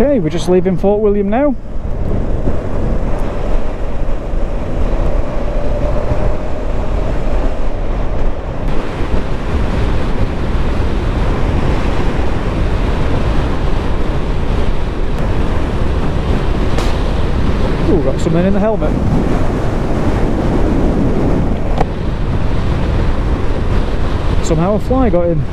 Okay, we're just leaving Fort William now. Ooh, got something in the helmet. Somehow a fly got in.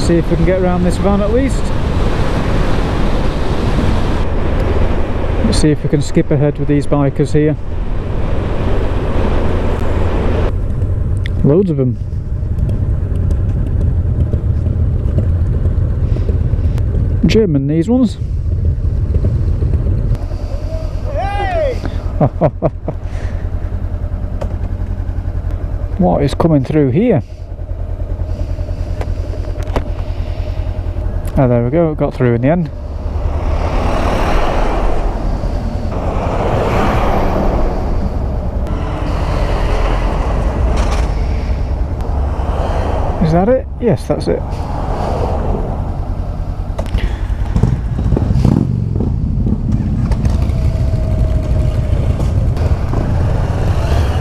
See if we can get around this van at least. Let's see if we can skip ahead with these bikers here. Loads of them. German, these ones. Hey! What is coming through here? Oh, there we go, got through in the end. Is that it? Yes, that's it.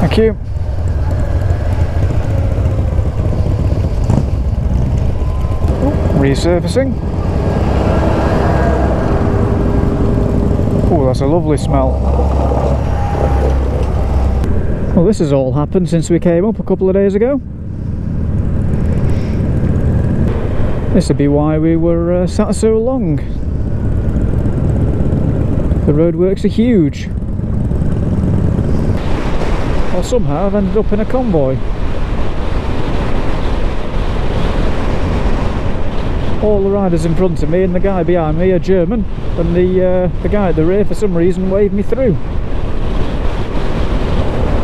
Thank you. Resurfacing. Oh, that's a lovely smell. Well, this has all happened since we came up a couple of days ago. This would be why we were sat so long. The roadworks are huge. Well, somehow I've ended up in a convoy. All the riders in front of me and the guy behind me are German, and the guy at the rear for some reason waved me through.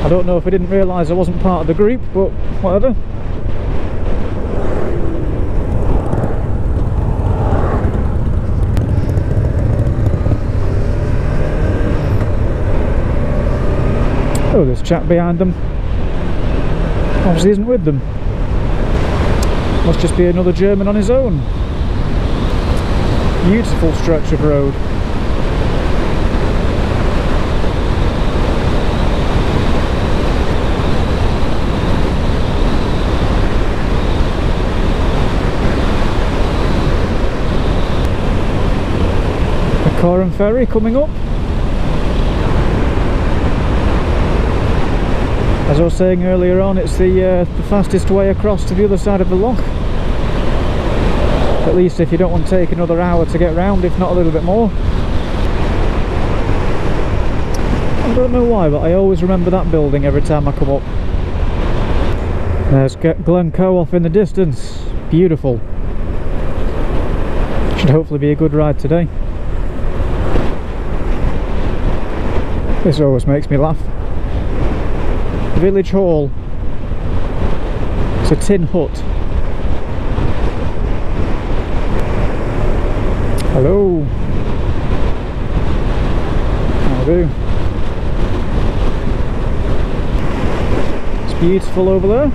I don't know if I didn't realise I wasn't part of the group, but whatever. Oh, there's a chap behind them. Obviously isn't with them. Must just be another German on his own. Beautiful stretch of road. The car and ferry coming up. As I was saying earlier on, it's the fastest way across to the other side of the loch. At least if you don't want to take another hour to get round, if not a little bit more. I don't know why, but I always remember that building every time I come up. There's Glencoe off in the distance. Beautiful. Should hopefully be a good ride today. This always makes me laugh. Village Hall. It's a tin hut. Hello. How do? It's beautiful over there.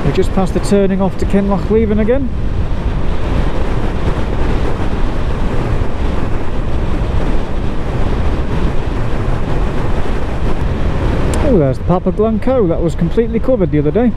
We just passed the turning off to Loch Lomond again. Oh, there's the Papa Glencoe. That was completely covered the other day.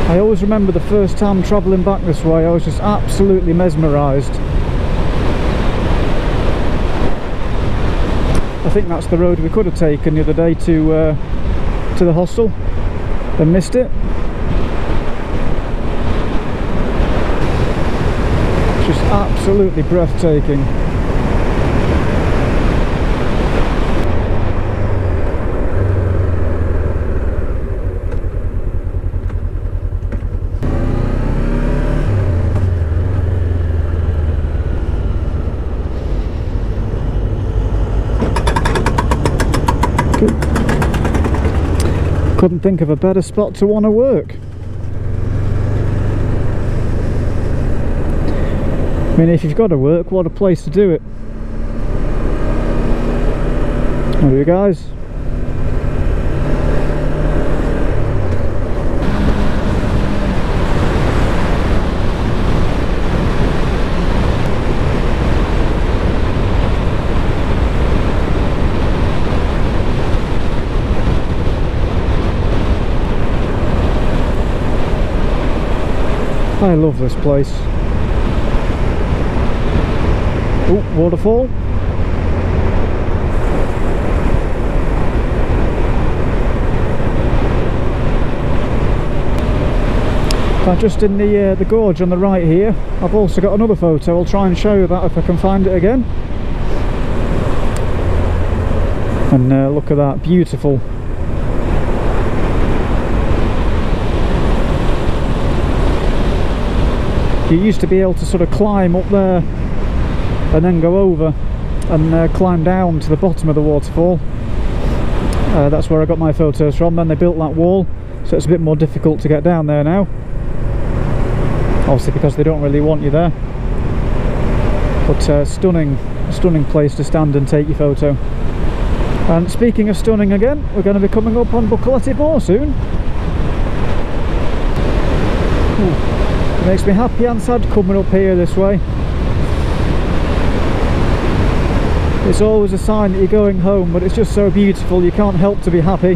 I always remember the first time travelling back this way, I was just absolutely mesmerised. I think that's the road we could have taken the other day to the hostel, and missed it. Absolutely breathtaking. Couldn't think of a better spot to want to work. I mean, if you've got to work, what a place to do it. There you guys. I love this place. Oh, waterfall. Just in the gorge on the right here, I've also got another photo. I'll try and show you that if I can find it again. And look at that, beautiful. You used to be able to sort of climb up there and then go over and climb down to the bottom of the waterfall. That's where I got my photos from. Then they built that wall, so it's a bit more difficult to get down there now, obviously because they don't really want you there. But stunning place to stand and take your photo. And speaking of stunning again, we're going to be coming up on Buccleuch Moor soon. Ooh. It makes me happy and sad coming up here this way. It's always a sign that you're going home, but it's just so beautiful you can't help to be happy.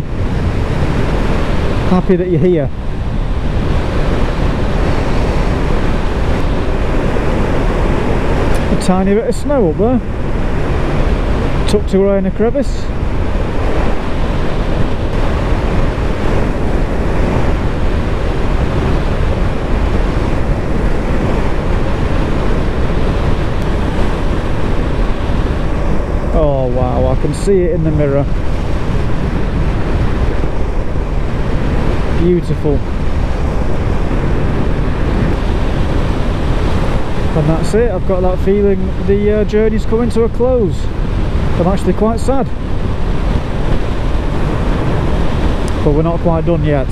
Happy that you're here. A tiny bit of snow up there, tucked away in a crevice. Oh wow, I can see it in the mirror. Beautiful. And that's it, I've got that feeling the journey's coming to a close. I'm actually quite sad. But we're not quite done yet.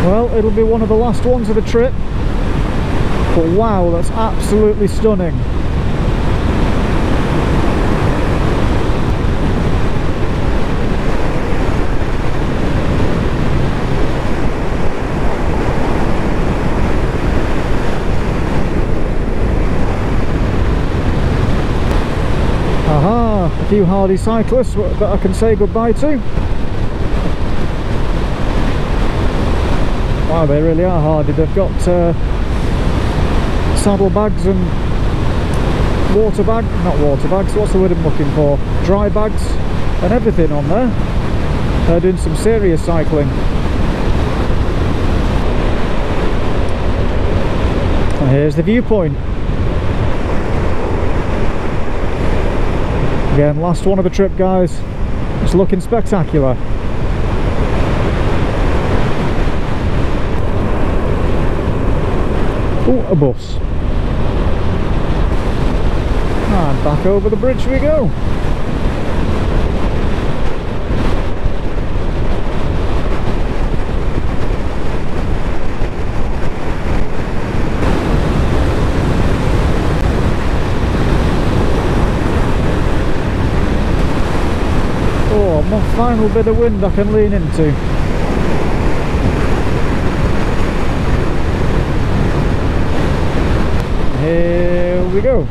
Well, it'll be one of the last ones of the trip, but wow, that's absolutely stunning. Aha, a few hardy cyclists that I can say goodbye to. Wow, they really are hardy. They've got saddlebags and not water bags, what's the word I'm looking for? Dry bags and everything on there. They're doing some serious cycling. And here's the viewpoint. Again, last one of the trip, guys. It's looking spectacular. Oh, a bus. And back over the bridge we go. Oh, my final bit of wind I can lean into. Here we go.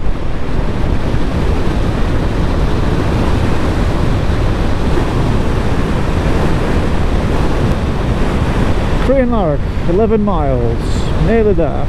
Crianlarich, 11 miles, nearly there.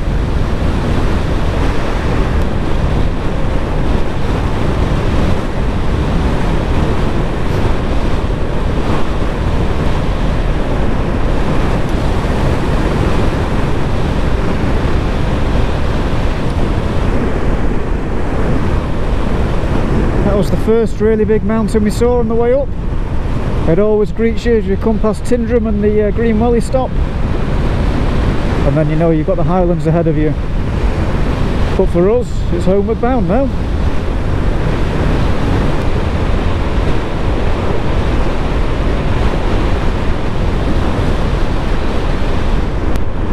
first really big mountain we saw on the way up. It always greets you as you come past Tyndrum and the Green Welly stop, and then you know you've got the highlands ahead of you. But for us, it's homeward bound now.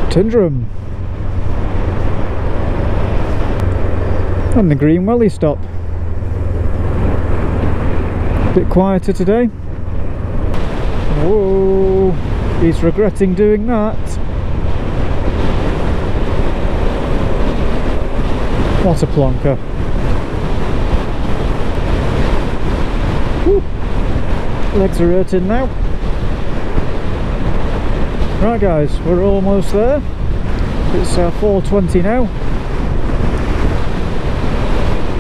Tyndrum and the Green Welly stop. A bit quieter today. Whoa, he's regretting doing that. What a plonker. Whew. Legs are hurting now. Right guys, we're almost there. It's 4:20 now.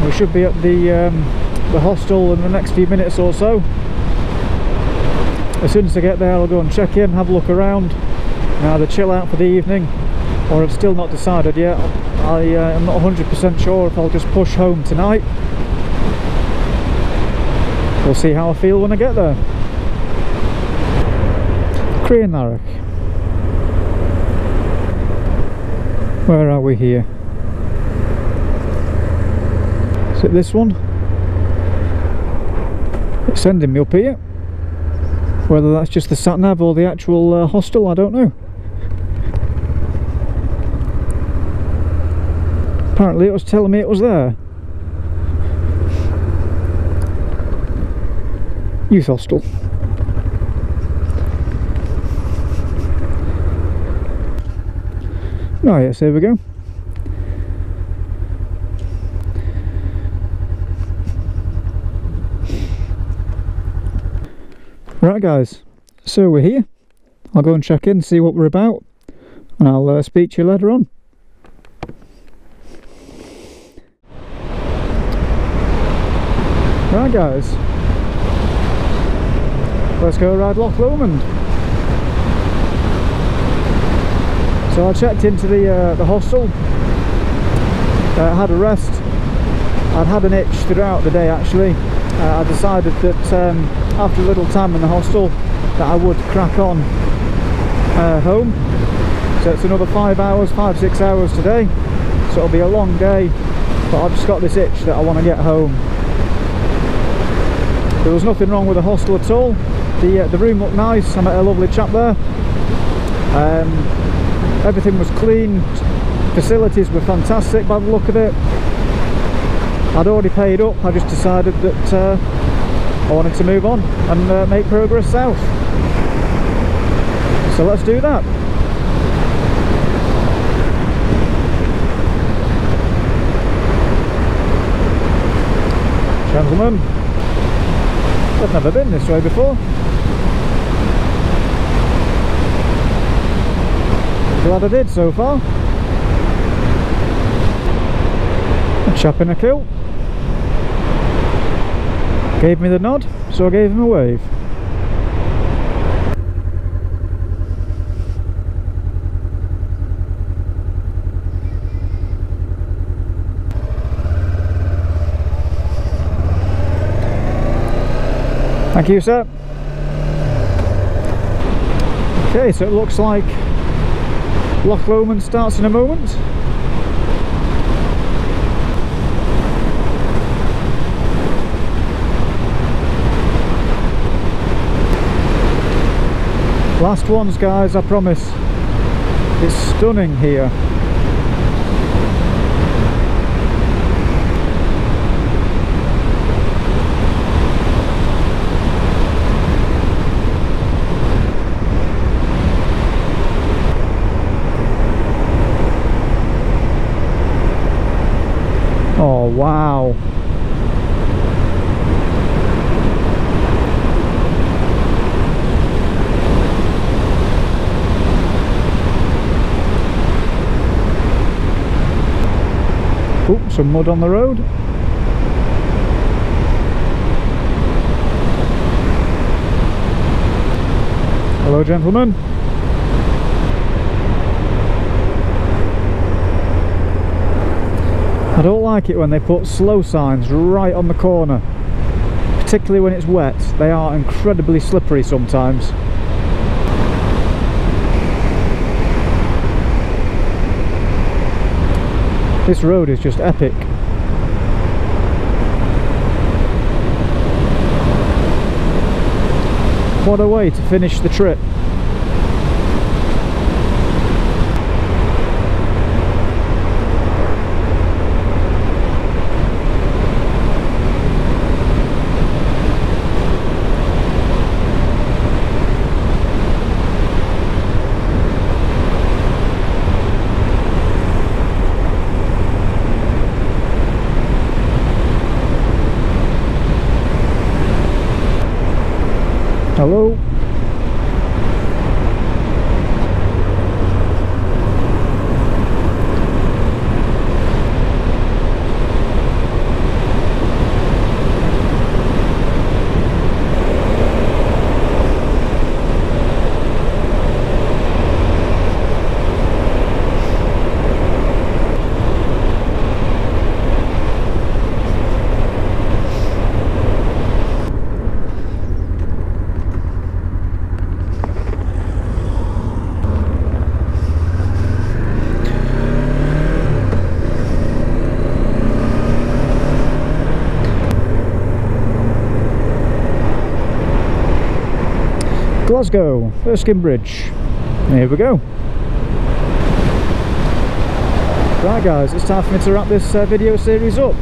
We should be at the hostel in the next few minutes or so. As soon as I get there, I'll go and check in, have a look around, and either chill out for the evening, or I've still not decided yet. I'm not 100% sure if I'll just push home tonight. We'll see how I feel when I get there. Crianlarich. Where are we here? Is it this one? It's sending me up here. Whether that's just the sat-nav or the actual hostel, I don't know. Apparently it was telling me it was there. Youth hostel. Oh yes, here we go. Right guys, so we're here. I'll go and check in, see what we're about, and I'll speak to you later on. Right guys, let's go ride Loch Lomond. So I checked into the hostel, had a rest. I'd had an itch throughout the day actually. I decided that after a little time in the hostel that I would crack on home. So it's another 5 hours, 5-6 hours today, so it'll be a long day, but I've just got this itch that I want to get home. There was nothing wrong with the hostel at all. The room looked nice. I met a lovely chap there. Everything was clean, facilities were fantastic by the look of it. I'd already paid up. I just decided that I wanted to move on and make progress south. So let's do that. Gentlemen, I've never been this way before. Glad I did so far. A chap in a kilt gave me the nod, so I gave him a wave. Thank you, sir. Okay, so it looks like Loch Lomond starts in a moment. Last ones, guys, I promise. It's stunning here. Oh, wow. Ooh, some mud on the road. Hello, gentlemen. I don't like it when they put slow signs right on the corner. particularly when it's wet. They are incredibly slippery sometimes. This road is just epic. What a way to finish the trip. Hello. Glasgow, Erskine Bridge. Here we go. Right guys, it's time for me to wrap this video series up.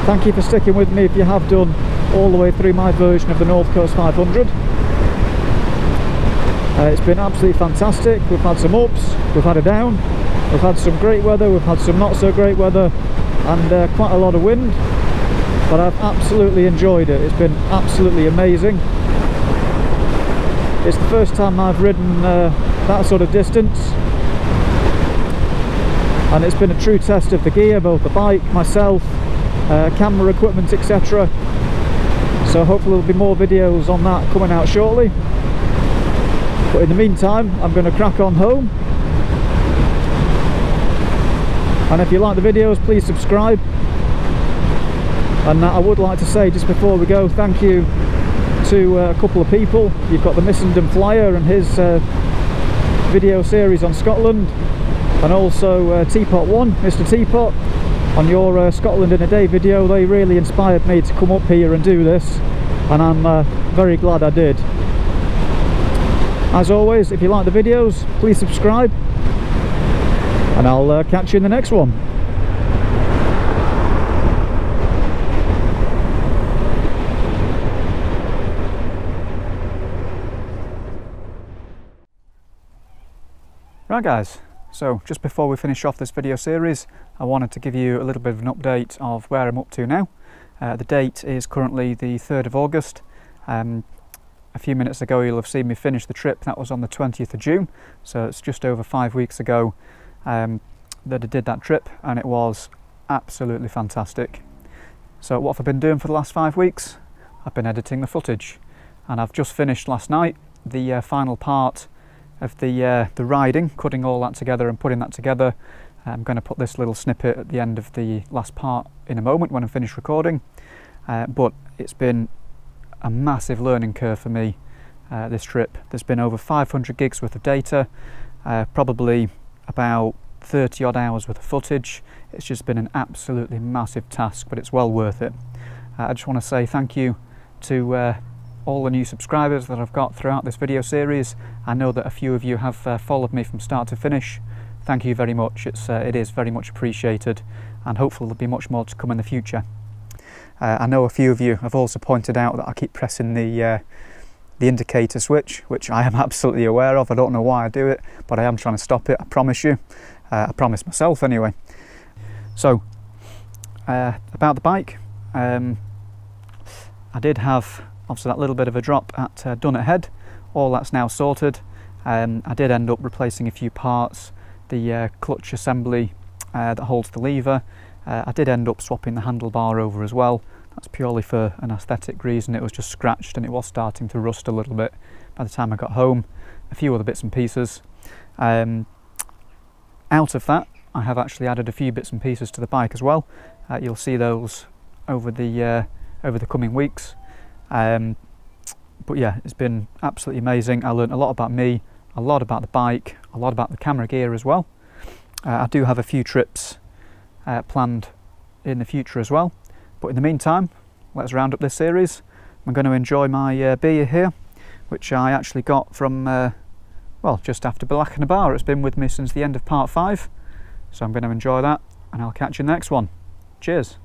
Thank you for sticking with me if you have done all the way through my version of the North Coast 500. It's been absolutely fantastic. We've had some ups, we've had a down, we've had some great weather, we've had some not so great weather, and quite a lot of wind, but I've absolutely enjoyed it. It's been absolutely amazing. It's the first time I've ridden that sort of distance, and it's been a true test of the gear, both the bike, myself, camera equipment, etc. So hopefully there'll be more videos on that coming out shortly. But in the meantime, I'm going to crack on home. And if you like the videos, please subscribe. And I would like to say, just before we go, thank you to a couple of people. You've got the Missenden Flyer and his video series on Scotland, and also Teapot One, Mr. Teapot, on your Scotland in a Day video. They really inspired me to come up here and do this, and I'm very glad I did. As always, if you like the videos, please subscribe, and I'll catch you in the next one. Right guys, so just before we finish off this video series, I wanted to give you a little bit of an update of where I'm up to now. The date is currently the 3rd of August. A few minutes ago you'll have seen me finish the trip. That was on the 20th of June, so it's just over 5 weeks ago that I did that trip, and it was absolutely fantastic. So what have I been doing for the last 5 weeks? I've been editing the footage, and I've just finished last night the final part of the riding, cutting all that together and putting that together. I'm going to put this little snippet at the end of the last part in a moment when I'm finished recording, but it's been a massive learning curve for me, this trip. There's been over 500 gigs worth of data, probably about 30 odd hours worth of footage. It's just been an absolutely massive task, but it's well worth it. I just want to say thank you to all the new subscribers that I've got throughout this video series. I know that a few of you have followed me from start to finish. Thank you very much. It is very much appreciated, and hopefully there'll be much more to come in the future. I know a few of you have also pointed out that I keep pressing the indicator switch, which I am absolutely aware of. I don't know why I do it, but I am trying to stop it, I promise you. I promise myself anyway. So about the bike, I did have obviously that little bit of a drop at Dunnet Head. All that's now sorted. I did end up replacing a few parts, the clutch assembly that holds the lever. I did end up swapping the handlebar over as well. That's purely for an aesthetic reason. It was just scratched and it was starting to rust a little bit by the time I got home. A few other bits and pieces. Out of that, I have actually added a few bits and pieces to the bike as well. You'll see those over the over the coming weeks. But yeah, it's been absolutely amazing. I learned a lot about me, a lot about the bike, a lot about the camera gear as well. I do have a few trips planned in the future as well, but in the meantime, let's round up this series. I'm going to enjoy my beer here, which I actually got from well, just after Black and Bar. It's been with me since the end of part 5, so I'm going to enjoy that, and I'll catch you in the next one. Cheers.